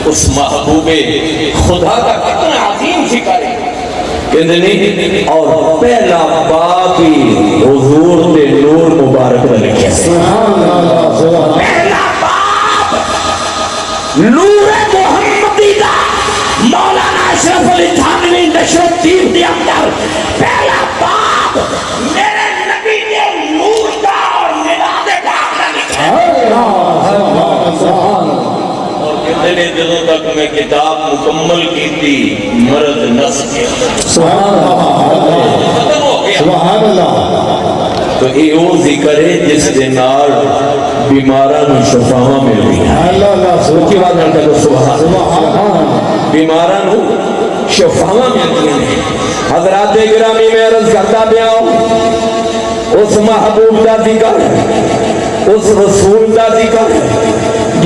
اس محبوب خدا کا کتنا عظیم ذکر ہے کہندے نہیں اور پہلا باب ہی حضور دے نور مبارک نے لکھیا سبحان اللہ پہلا باب نور محمدی دا مولانا اشرف علی تھانوی نشر الدین دے اندر پہلا باب میرے نبی دے نور دا اور مداد پاک دا لکھیا اور کہتے نے جدوں تک میں کتاب مکمل کی تھی مرض نس گیا ختم ہو گیا سبحان اللہ تو یہ وہ ذکر ہے جس دے نال بیماراں شفاواں ملدی ہیں اللہ اللہ سب کی بات کرتا ہے سبحان سبحان بیماراں شفاواں ملدی ہیں حضرات گرامی میں عرض کرتا پیا اس محبوب دا ذکر اس رسول دا ذکر